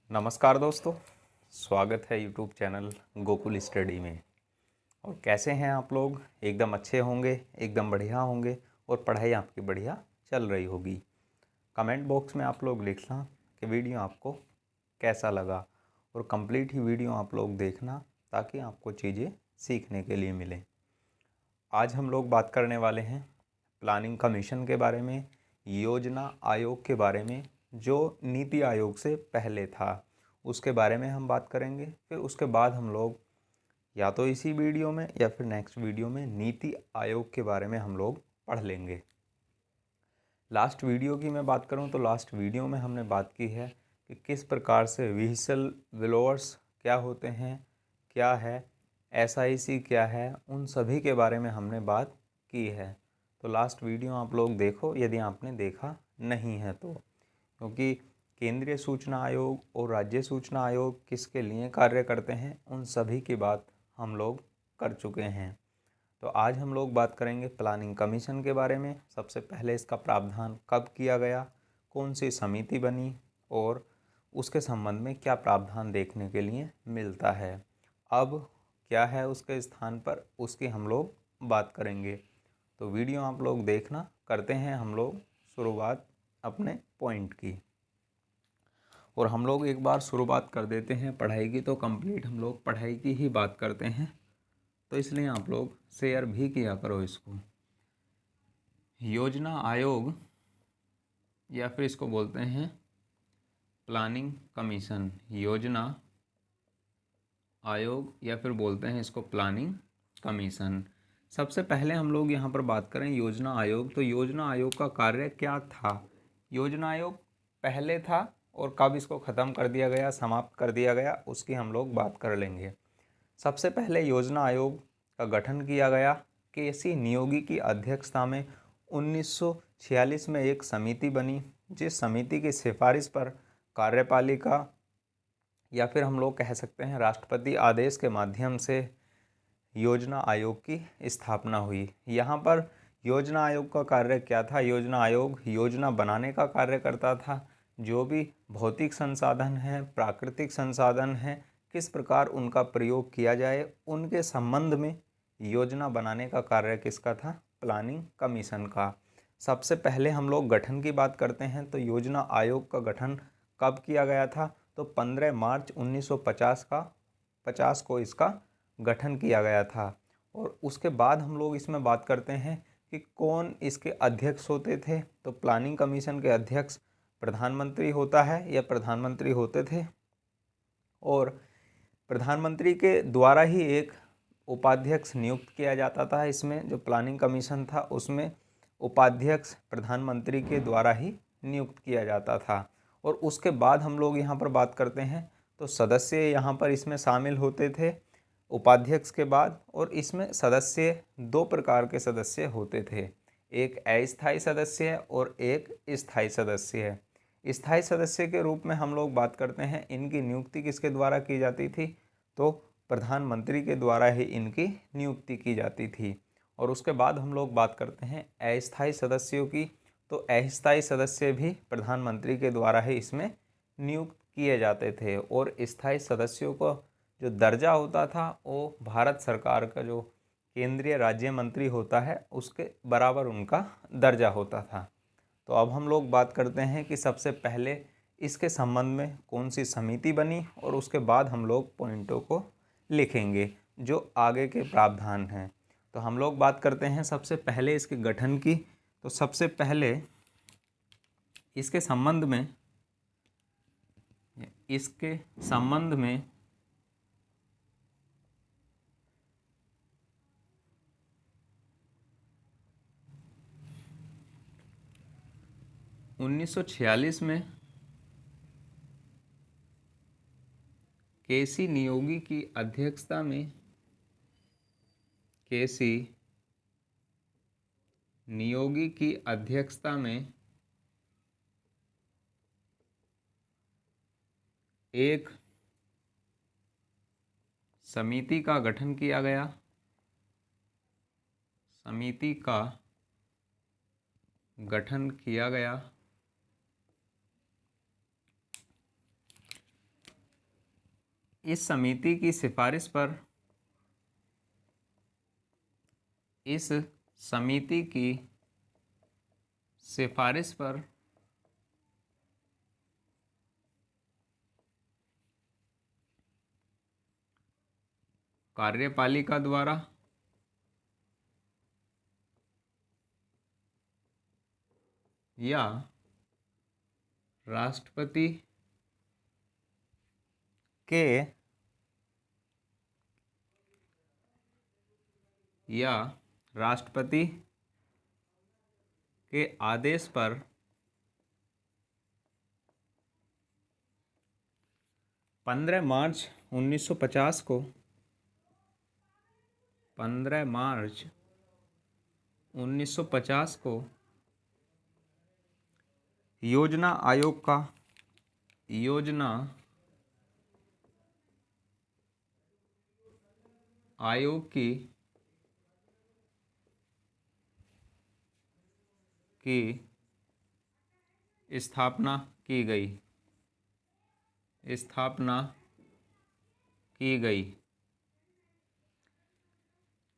नमस्कार दोस्तों, स्वागत है यूट्यूब चैनल गोकुल स्टडी में। और कैसे हैं आप लोग? एकदम अच्छे होंगे, एकदम बढ़िया होंगे और पढ़ाई आपकी बढ़िया चल रही होगी। कमेंट बॉक्स में आप लोग लिखना कि वीडियो आपको कैसा लगा और कंप्लीट ही वीडियो आप लोग देखना ताकि आपको चीज़ें सीखने के लिए मिलें। आज हम लोग बात करने वाले हैं प्लानिंग कमीशन के बारे में, योजना आयोग के बारे में, जो नीति आयोग से पहले था उसके बारे में हम बात करेंगे। फिर उसके बाद हम लोग या तो इसी वीडियो में या फिर नेक्स्ट वीडियो में नीति आयोग के बारे में हम लोग पढ़ लेंगे। लास्ट वीडियो की मैं बात करूं तो लास्ट वीडियो में हमने बात की है कि किस प्रकार से व्हीसल ब्लोअर्स क्या होते हैं, क्या है एसआईसी, क्या है, उन सभी के बारे में हमने बात की है। तो लास्ट वीडियो आप लोग देखो यदि आपने देखा नहीं है तो, क्योंकि केंद्रीय सूचना आयोग और राज्य सूचना आयोग किसके लिए कार्य करते हैं उन सभी की बात हम लोग कर चुके हैं। तो आज हम लोग बात करेंगे प्लानिंग कमीशन के बारे में। सबसे पहले इसका प्रावधान कब किया गया, कौन सी समिति बनी और उसके संबंध में क्या प्रावधान देखने के लिए मिलता है, अब क्या है उसके स्थान पर, उसकी हम लोग बात करेंगे। तो वीडियो आप लोग देखना। करते हैं हम लोग शुरुआत अपने पॉइंट की। और हम लोग एक बार शुरुआत कर देते हैं पढ़ाई की, तो कंप्लीट हम लोग पढ़ाई की ही बात करते हैं, तो इसलिए आप लोग शेयर भी किया करो इसको। योजना आयोग या फिर इसको बोलते हैं प्लानिंग कमीशन, योजना आयोग या फिर बोलते हैं इसको प्लानिंग कमीशन। सबसे पहले हम लोग यहाँ पर बात करें योजना आयोग, तो योजना आयोग का कार्य क्या था। योजना आयोग पहले था और कब इसको ख़त्म कर दिया गया, समाप्त कर दिया गया, उसकी हम लोग बात कर लेंगे। सबसे पहले योजना आयोग का गठन किया गया केसी नियोगी की अध्यक्षता में 1946 में। एक समिति बनी जिस समिति की सिफारिश पर कार्यपालिका या फिर हम लोग कह सकते हैं राष्ट्रपति आदेश के माध्यम से योजना आयोग की स्थापना हुई। यहाँ पर योजना आयोग का कार्य क्या था? योजना आयोग योजना बनाने का कार्य करता था। जो भी भौतिक संसाधन हैं, प्राकृतिक संसाधन हैं, किस प्रकार उनका प्रयोग किया जाए, उनके संबंध में योजना बनाने का कार्य किसका था? प्लानिंग कमीशन का। सबसे पहले हम लोग गठन की बात करते हैं, तो योजना आयोग का गठन कब किया गया था? तो 15 मार्च 1950 को इसका गठन किया गया था। और उसके बाद हम लोग इसमें बात करते हैं कि कौन इसके अध्यक्ष होते थे। तो प्लानिंग कमीशन के अध्यक्ष प्रधानमंत्री होता है या प्रधानमंत्री होते थे, और प्रधानमंत्री के द्वारा ही एक उपाध्यक्ष नियुक्त किया जाता था। इसमें जो प्लानिंग कमीशन था उसमें उपाध्यक्ष प्रधानमंत्री के द्वारा ही नियुक्त किया जाता था। और उसके बाद हम लोग यहाँ पर बात करते हैं तो सदस्य यहाँ पर इसमें शामिल होते थे उपाध्यक्ष के बाद। और इसमें सदस्य दो प्रकार के सदस्य होते थे, एक अस्थायी सदस्य है और एक स्थायी सदस्य है। स्थायी सदस्य के रूप में हम लोग बात करते हैं, इनकी नियुक्ति किसके द्वारा की जाती थी? तो प्रधानमंत्री के द्वारा ही इनकी नियुक्ति की जाती थी। और उसके बाद हम लोग बात करते हैं अस्थायी सदस्यों की, तो अस्थायी सदस्य भी प्रधानमंत्री के द्वारा ही इसमें नियुक्त किए जाते थे। और स्थायी सदस्यों को जो दर्जा होता था वो भारत सरकार का जो केंद्रीय राज्य मंत्री होता है उसके बराबर उनका दर्जा होता था। तो अब हम लोग बात करते हैं कि सबसे पहले इसके संबंध में कौन सी समिति बनी, और उसके बाद हम लोग पॉइंटों को लिखेंगे जो आगे के प्रावधान हैं। तो हम लोग बात करते हैं सबसे पहले इसके गठन की। तो सबसे पहले इसके संबंध में 1946 में केसी नियोगी की अध्यक्षता में एक समिति का गठन किया गया। इस समिति की सिफारिश पर इस समिति की सिफारिश पर कार्यपालिका द्वारा या राष्ट्रपति के आदेश पर 15 मार्च 1950 को 15 मार्च 1950 को योजना आयोग की स्थापना की गई।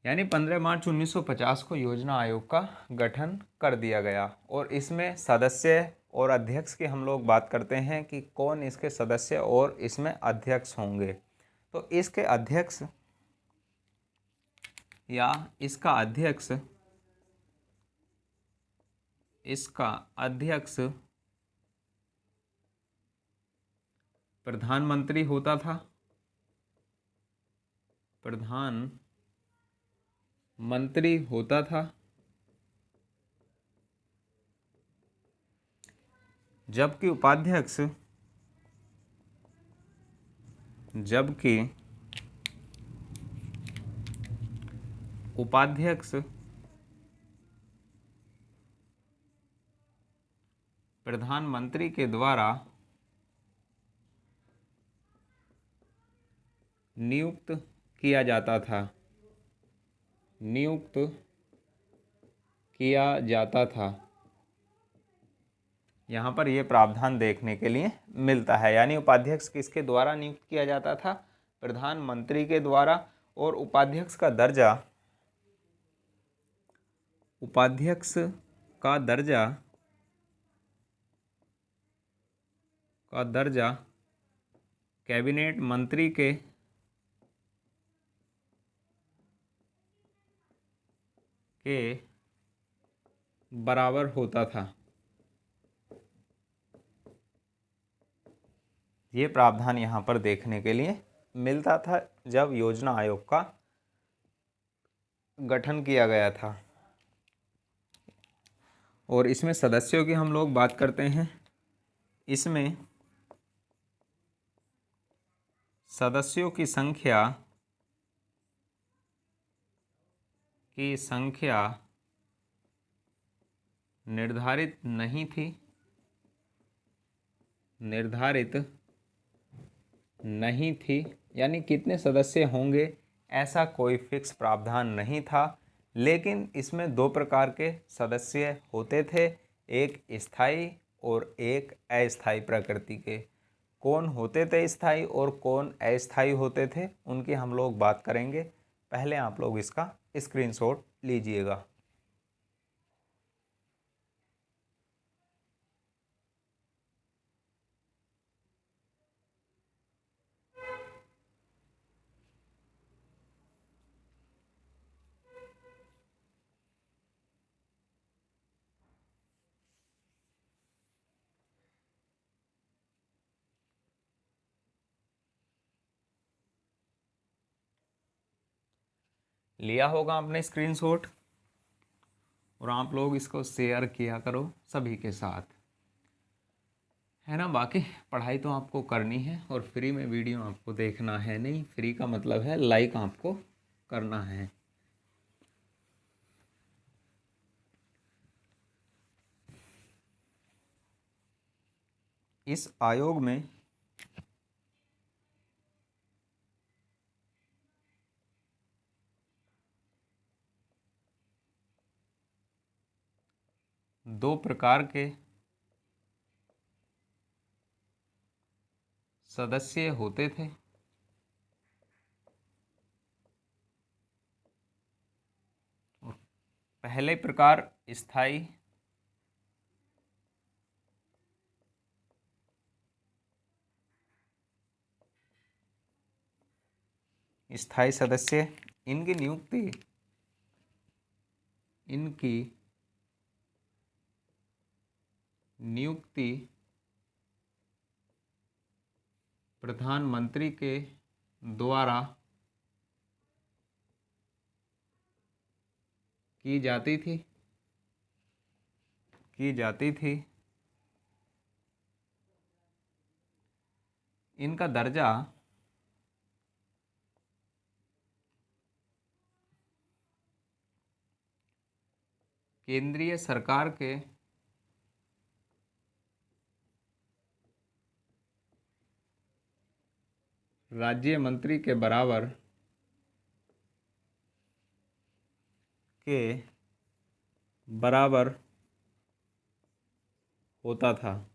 यानी 15 मार्च 1950 को योजना आयोग का गठन कर दिया गया और इसमें सदस्य और अध्यक्ष की हम लोग बात करते हैं कि कौन इसके सदस्य और इसमें अध्यक्ष होंगे। तो इसके अध्यक्ष या इसका अध्यक्ष प्रधानमंत्री होता था। जबकि उपाध्यक्ष प्रधानमंत्री के द्वारा नियुक्त किया जाता था। यहाँ पर यह प्रावधान देखने के लिए मिलता है। यानी उपाध्यक्ष किसके द्वारा नियुक्त किया जाता था? प्रधानमंत्री के द्वारा। और उपाध्यक्ष का दर्जा कैबिनेट मंत्री के बराबर होता था। ये प्रावधान यहाँ पर देखने के लिए मिलता था जब योजना आयोग का गठन किया गया था। और इसमें सदस्यों की हम लोग बात करते हैं। इसमें सदस्यों की संख्या निर्धारित नहीं थी। यानी कितने सदस्य होंगे ऐसा कोई फिक्स प्रावधान नहीं था। लेकिन इसमें दो प्रकार के सदस्य होते थे, एक स्थायी और एक अस्थायी प्रकृति के। कौन होते थे स्थायी और कौन अस्थायी होते थे, उनकी हम लोग बात करेंगे। पहले आप लोग इसका स्क्रीनशॉट लीजिएगा। लिया होगा आपने स्क्रीनशॉट और आप लोग इसको शेयर किया करो सभी के साथ, है ना। बाकी पढ़ाई तो आपको करनी है और फ्री में वीडियो आपको देखना है नहीं। फ्री का मतलब है लाइक आपको करना है। इस आयोग में दो प्रकार के सदस्य होते थे। पहले प्रकार स्थायी स्थायी सदस्य, इनकी नियुक्ति प्रधानमंत्री के द्वारा की जाती थी। इनका दर्जा केंद्रीय सरकार के राज्य मंत्री के बराबर होता था।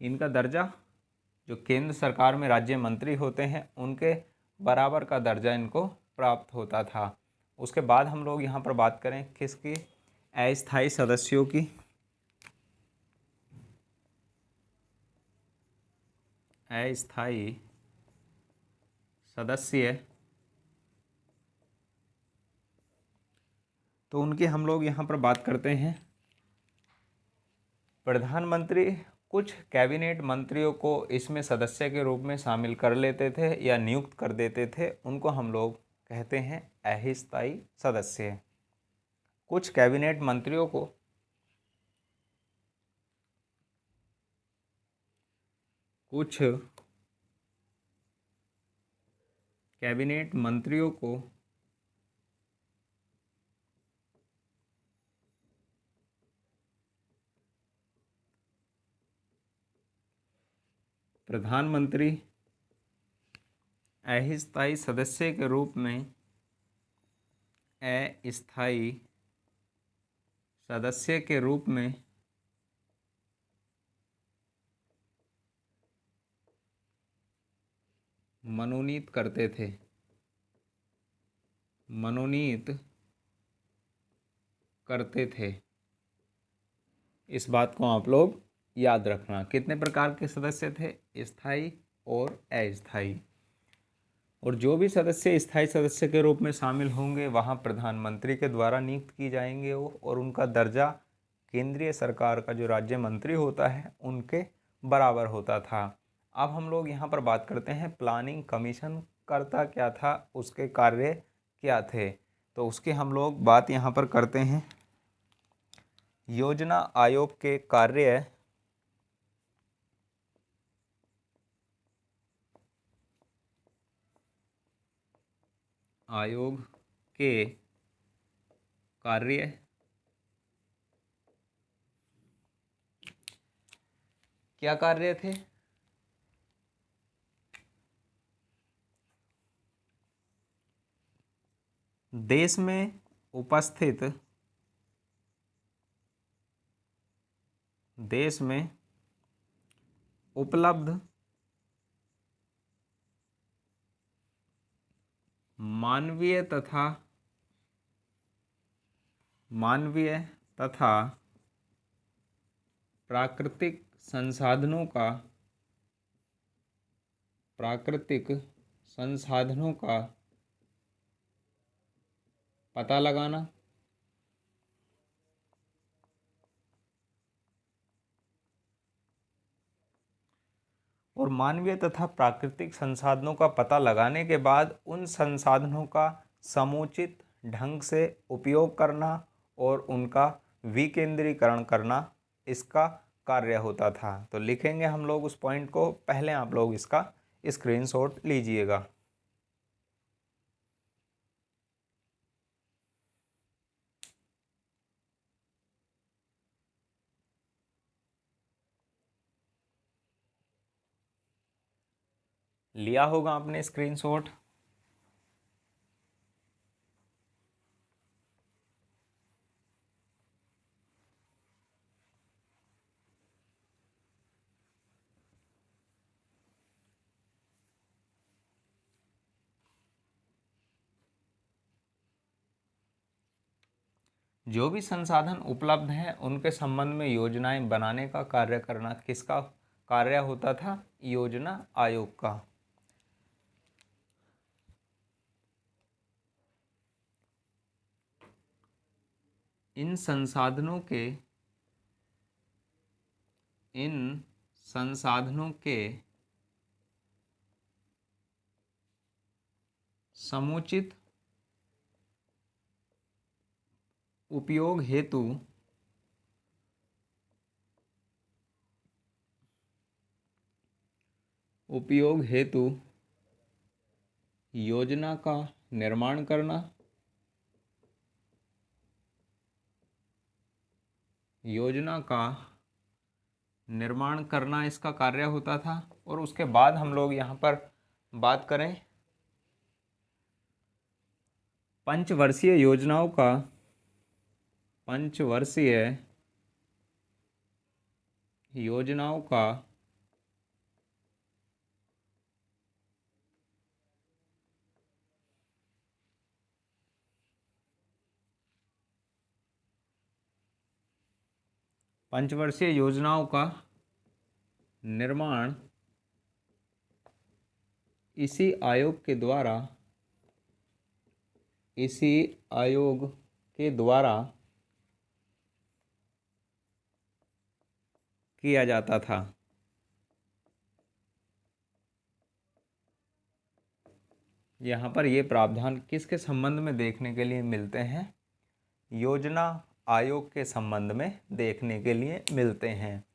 इनका दर्जा, जो केंद्र सरकार में राज्य मंत्री होते हैं उनके बराबर का दर्जा इनको प्राप्त होता था। उसके बाद हम लोग यहाँ पर बात करें किसकी, अस्थायी सदस्यों की। अस्थायी सदस्य, तो उनकी हम लोग यहाँ पर बात करते हैं। प्रधानमंत्री कुछ कैबिनेट मंत्रियों को इसमें सदस्य के रूप में शामिल कर लेते थे या नियुक्त कर देते थे, उनको हम लोग कहते हैं अस्थायी सदस्य। कुछ कैबिनेट मंत्रियों को प्रधानमंत्री अस्थायी सदस्य के रूप में मनोनीत करते थे। इस बात को आप लोग याद रखना। कितने प्रकार के सदस्य थे, स्थायी और अस्थायी। और जो भी सदस्य स्थायी सदस्य के रूप में शामिल होंगे वहाँ प्रधानमंत्री के द्वारा नियुक्त की जाएंगे वो, और उनका दर्जा केंद्रीय सरकार का जो राज्य मंत्री होता है उनके बराबर होता था। अब हम लोग यहाँ पर बात करते हैं प्लानिंग कमीशन करता क्या था, उसके कार्य क्या थे। तो उसकी हम लोग बात यहाँ पर करते हैं। योजना आयोग के कार्य क्या कार्य थे? देश में उपलब्ध मानवीय तथा प्राकृतिक संसाधनों का पता लगाना, और मानवीय तथा प्राकृतिक संसाधनों का पता लगाने के बाद उन संसाधनों का समुचित ढंग से उपयोग करना और उनका विकेंद्रीकरण करना, इसका कार्य होता था। तो लिखेंगे हम लोग उस पॉइंट को, पहले आप लोग इसका स्क्रीनशॉट लीजिएगा। लिया होगा आपने स्क्रीनशॉट। जो भी संसाधन उपलब्ध हैं उनके संबंध में योजनाएं बनाने का कार्य करना किसका कार्य होता था? योजना आयोग का। इन संसाधनों के समुचित उपयोग हेतु योजना का निर्माण करना, इसका कार्य होता था। और उसके बाद हम लोग यहाँ पर बात करें पंचवर्षीय योजनाओं का निर्माण इसी आयोग के द्वारा किया जाता था। यहाँ पर ये प्रावधान किसके संबंध में देखने के लिए मिलते हैं? योजना आयोग के संबंध में देखने के लिए मिलते हैं।